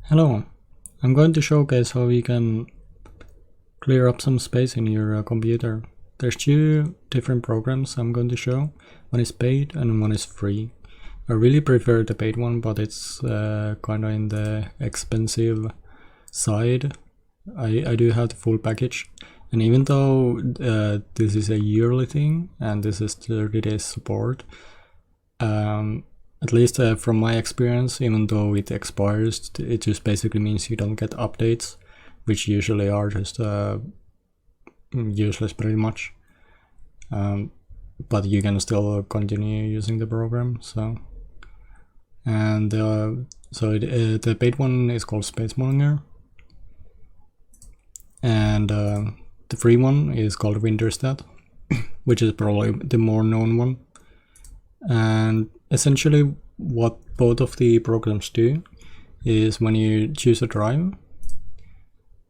Hello, I'm going to showcase how you can clear up some space in your computer. There's two different programs I'm going to show. One is paid and one is free. I really prefer the paid one, but it's kind of in the expensive side. I do have the full package, and even though this is a yearly thing and this is 30 days support, at least from my experience, even though it expires, it just basically means you don't get updates, which usually are just useless pretty much. But you can still continue using the program. So the paid one is called SpaceMonger, and the free one is called WinDirStat, which is probably the more known one. And essentially what both of the programs do is when you choose a drive,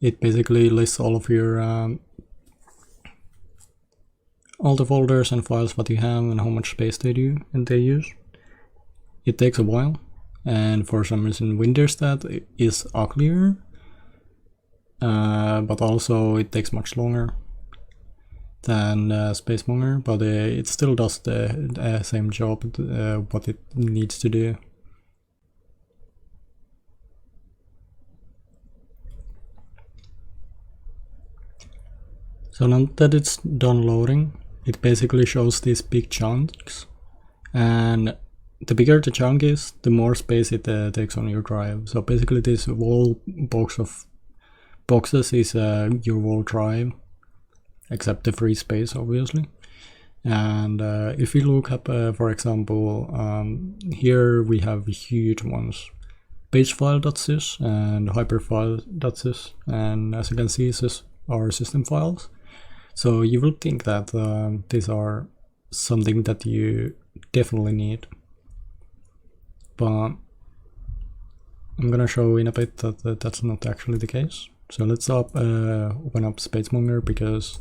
it basically lists all of your all the folders and files what you have and how much space they use. It takes a while, and for some reason WinDirStat is uglier, but also it takes much longer than SpaceMonger, but it still does the same job what it needs to do. So now that it's done loading, it basically shows these big chunks, and the bigger the chunk is, the more space it takes on your drive. So basically this whole box of boxes is your whole drive, except the free space obviously. And if you look up for example, here we have huge ones, pagefile.sys and hiberfil.sys, and as you can see, these are system files. So you will think that these are something that you definitely need, but I'm gonna show in a bit that that's not actually the case. So let's open up SpaceMonger, because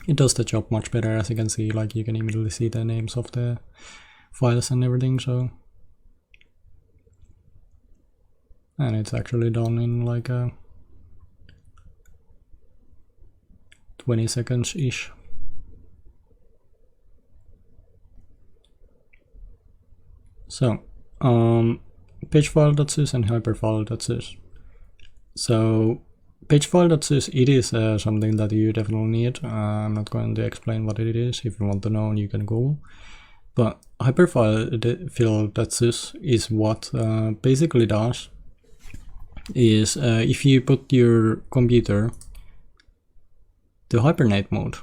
it does the job much better. As you can see, like, you can immediately see the names of the files and everything. So, and it's actually done in like 20 seconds ish. So pagefile.sys and hiberfil.sys. So pagefile.sys, it is something that you definitely need. I'm not going to explain what it is. If you want to know, you can Google. But hiberfil.sys is what basically does is if you put your computer to hibernate mode,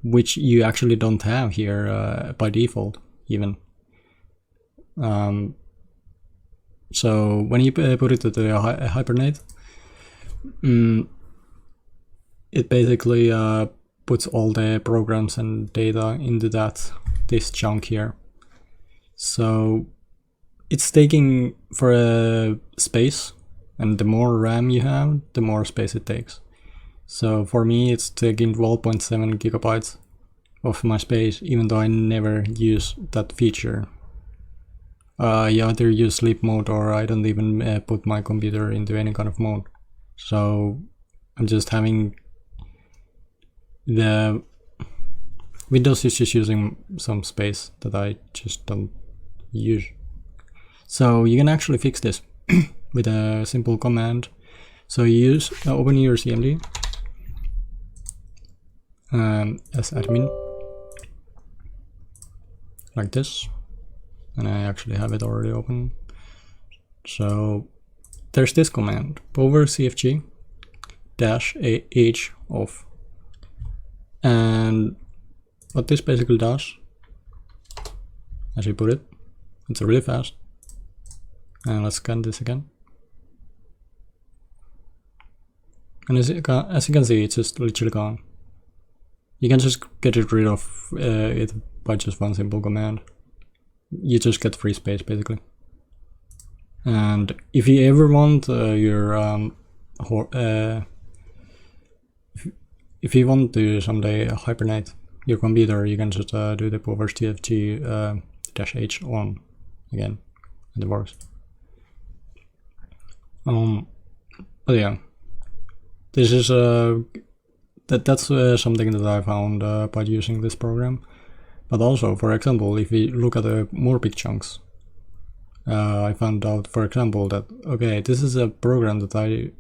which you actually don't have here by default even. So when you put it to the hibernate, it basically puts all the programs and data into this chunk here. So it's taking for a space, and the more RAM you have, the more space it takes. So for me, it's taking 12.7 gigabytes of my space, even though I never use that feature. I either use sleep mode, or I don't even put my computer into any kind of mode. So I'm just having the Windows is just using some space that I just don't use. So you can actually fix this with a simple command. So you use open your CMD as admin, like this. And I actually have it already open. So there's this command, power cfg -h off. And what this basically does, as you put it, it's really fast. And let's scan this again. And as you can see, it's just literally gone. You can just get rid of it by just one simple command. You just get free space basically. And if you ever want if you want to someday hibernate your computer, you can just do the power cfg -h on again. and it works. But yeah, this is that's something that I found by using this program. But also, for example, if we look at the more big chunks, I found out, for example, that okay, this is a program that I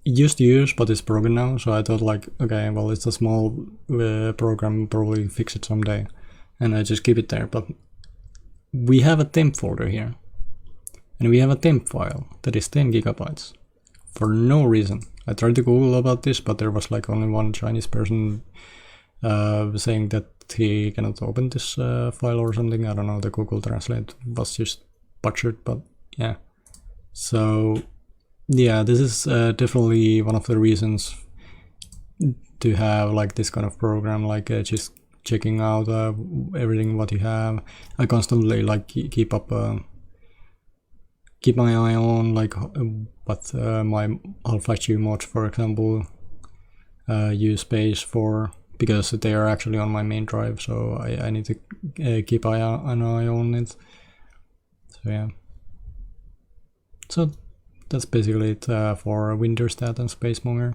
used to use, but it's broken now. So I thought like, okay, well, it's a small program, probably fix it someday, and I just keep it there. But we have a temp folder here, and we have a temp file that is 10 gigabytes for no reason. I tried to Google about this, but there was like only one Chinese person saying that he cannot open this file or something. I don't know, the Google Translate was just butchered, but yeah. So yeah, this is definitely one of the reasons to have like this kind of program, like just checking out everything what you have. I constantly like keep my eye on like what my Half-Life mods, for example, use space for, because they are actually on my main drive, so I need to keep an eye on it. So yeah. So that's basically it for WinDirStat and SpaceMonger.